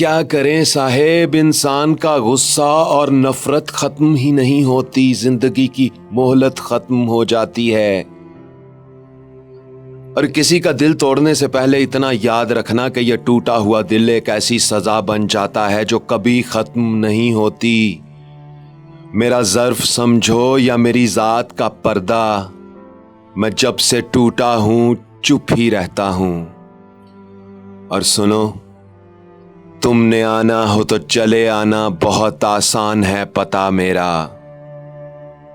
کیا کریں صاحب، انسان کا غصہ اور نفرت ختم ہی نہیں ہوتی، زندگی کی مہلت ختم ہو جاتی ہے۔ اور کسی کا دل توڑنے سے پہلے اتنا یاد رکھنا کہ یہ ٹوٹا ہوا دل ایک ایسی سزا بن جاتا ہے جو کبھی ختم نہیں ہوتی۔ میرا ظرف سمجھو یا میری ذات کا پردہ، میں جب سے ٹوٹا ہوں چپ ہی رہتا ہوں۔ اور سنو، تم نے آنا ہو تو چلے آنا، بہت آسان ہے پتہ میرا۔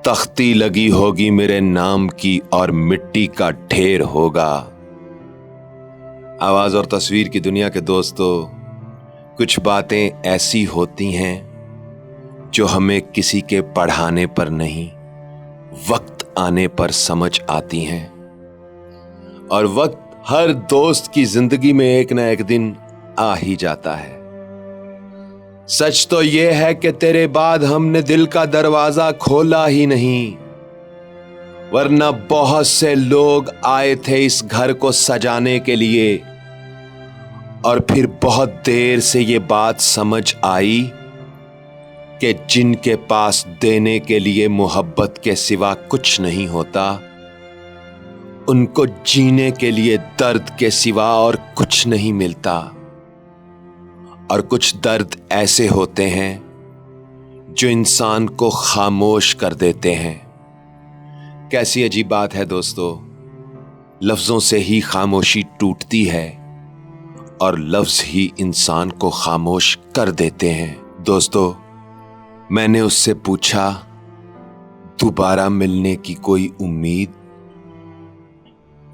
تختی لگی ہوگی میرے نام کی اور مٹی کا ڈھیر ہوگا۔ آواز اور تصویر کی دنیا کے دوستو، کچھ باتیں ایسی ہوتی ہیں جو ہمیں کسی کے پڑھانے پر نہیں، وقت آنے پر سمجھ آتی ہیں۔ اور وقت ہر دوست کی زندگی میں ایک نہ ایک دن آ ہی جاتا ہے۔ سچ تو یہ ہے کہ تیرے بعد ہم نے دل کا دروازہ کھولا ہی نہیں، ورنہ بہت سے لوگ آئے تھے اس گھر کو سجانے کے لیے، اور پھر بہت دیر سے یہ بات سمجھ آئی کہ جن کے پاس دینے کے لیے محبت کے سوا کچھ نہیں ہوتا، ان کو جینے کے لیے درد کے سوا اور کچھ نہیں ملتا۔ اور کچھ درد ایسے ہوتے ہیں جو انسان کو خاموش کر دیتے ہیں۔ کیسی عجیب بات ہے دوستو، لفظوں سے ہی خاموشی ٹوٹتی ہے اور لفظ ہی انسان کو خاموش کر دیتے ہیں۔ دوستو، میں نے اس سے پوچھا، دوبارہ ملنے کی کوئی امید؟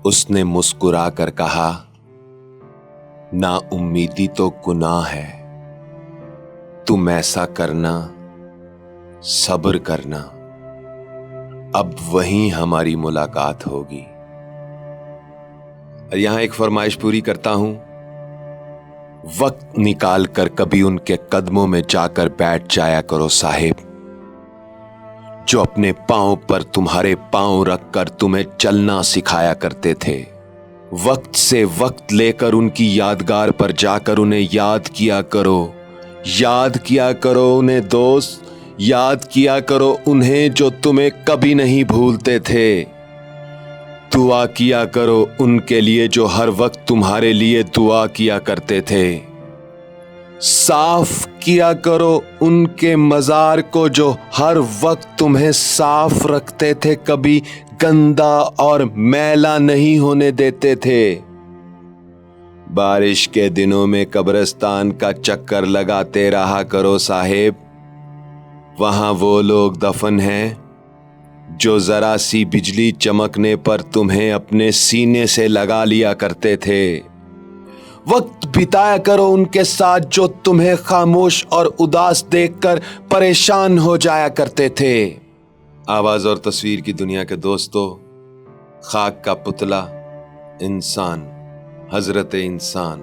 اس نے مسکرا کر کہا، نا امیدی تو گناہ ہے، تم ایسا کرنا، صبر کرنا، اب وہیں ہماری ملاقات ہوگی۔ اور یہاں ایک فرمائش پوری کرتا ہوں، وقت نکال کر کبھی ان کے قدموں میں جا کر بیٹھ جایا کرو صاحب، جو اپنے پاؤں پر تمہارے پاؤں رکھ کر تمہیں چلنا سکھایا کرتے تھے۔ وقت سے وقت لے کر ان کی یادگار پر جا کر انہیں یاد کیا کرو، یاد کیا کرو انہیں دوست، یاد کیا کرو انہیں جو تمہیں کبھی نہیں بھولتے تھے۔ دعا کیا کرو ان کے لیے جو ہر وقت تمہارے لیے دعا کیا کرتے تھے۔ صاف کیا کرو ان کے مزار کو جو ہر وقت تمہیں صاف رکھتے تھے، کبھی گندا اور میلا نہیں ہونے دیتے تھے۔ بارش کے دنوں میں قبرستان کا چکر لگاتے رہا کرو صاحب، وہاں وہ لوگ دفن ہیں جو ذرا سی بجلی چمکنے پر تمہیں اپنے سینے سے لگا لیا کرتے تھے۔ وقت بتایا کرو ان کے ساتھ جو تمہیں خاموش اور اداس دیکھ کر پریشان ہو جایا کرتے تھے۔ آواز اور تصویر کی دنیا کے دوستو، خاک کا پتلا، انسان، حضرت انسان،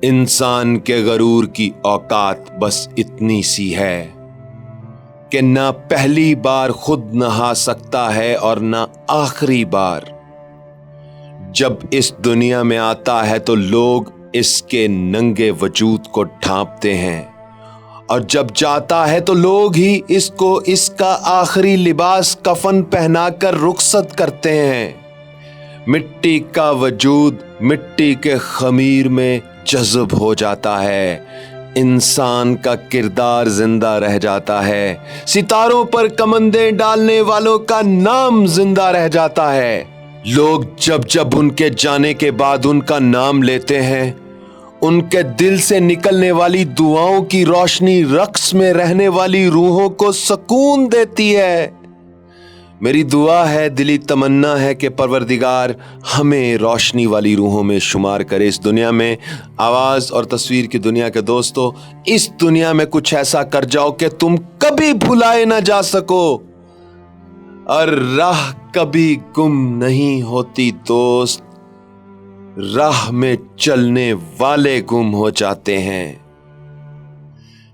انسان کے غرور کی اوقات بس اتنی سی ہے کہ نہ پہلی بار خود نہا سکتا ہے اور نہ آخری بار۔ جب اس دنیا میں آتا ہے تو لوگ اس کے ننگے وجود کو ڈھانپتے ہیں، اور جب جاتا ہے تو لوگ ہی اس کو اس کا آخری لباس کفن پہنا کر رخصت کرتے ہیں۔ مٹی کا وجود مٹی کے خمیر میں جذب ہو جاتا ہے، انسان کا کردار زندہ رہ جاتا ہے، ستاروں پر کمندیں ڈالنے والوں کا نام زندہ رہ جاتا ہے۔ لوگ جب جب ان کے جانے کے بعد ان کا نام لیتے ہیں، ان کے دل سے نکلنے والی دعاؤں کی روشنی رقص میں رہنے والی روحوں کو سکون دیتی ہے۔ میری دعا ہے، دلی تمنا ہے کہ پروردگار ہمیں روشنی والی روحوں میں شمار کرے اس دنیا میں۔ آواز اور تصویر کی دنیا کے دوستو، اس دنیا میں کچھ ایسا کر جاؤ کہ تم کبھی بھلائے نہ جا سکو، اور راہ کبھی گم نہیں ہوتی دوست، راہ میں چلنے والے گم ہو جاتے ہیں۔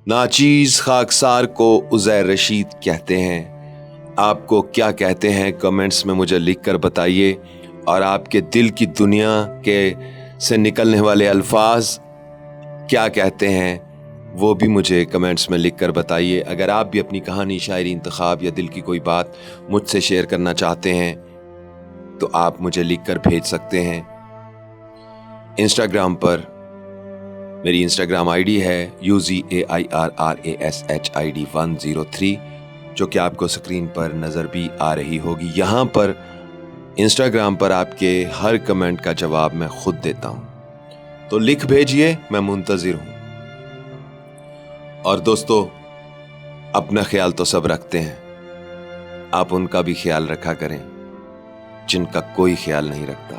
ناچیز خاکسار کو عزیر رشید کہتے ہیں۔ آپ کو کیا کہتے ہیں کمنٹس میں مجھے لکھ کر بتائیے، اور آپ کے دل کی دنیا کے سے نکلنے والے الفاظ کیا کہتے ہیں وہ بھی مجھے کمنٹس میں لکھ کر بتائیے۔ اگر آپ بھی اپنی کہانی، شاعری، انتخاب یا دل کی کوئی بات مجھ سے شیئر کرنا چاہتے ہیں تو آپ مجھے لکھ کر بھیج سکتے ہیں۔ انسٹاگرام پر میری انسٹاگرام آئی ڈی ہے UZAIRRASHID103، جو کہ آپ کو سکرین پر نظر بھی آ رہی ہوگی۔ یہاں پر انسٹاگرام پر آپ کے ہر کمنٹ کا جواب میں خود دیتا ہوں، تو لکھ بھیجئے، میں منتظر ہوں۔ اور دوستو، اپنا خیال تو سب رکھتے ہیں، آپ ان کا بھی خیال رکھا کریں جن کا کوئی خیال نہیں رکھتا۔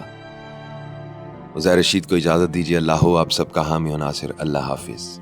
عزیر رشید کو اجازت دیجیے۔ اللہ ہو آپ سب کا حامی و ناصر۔ اللہ حافظ۔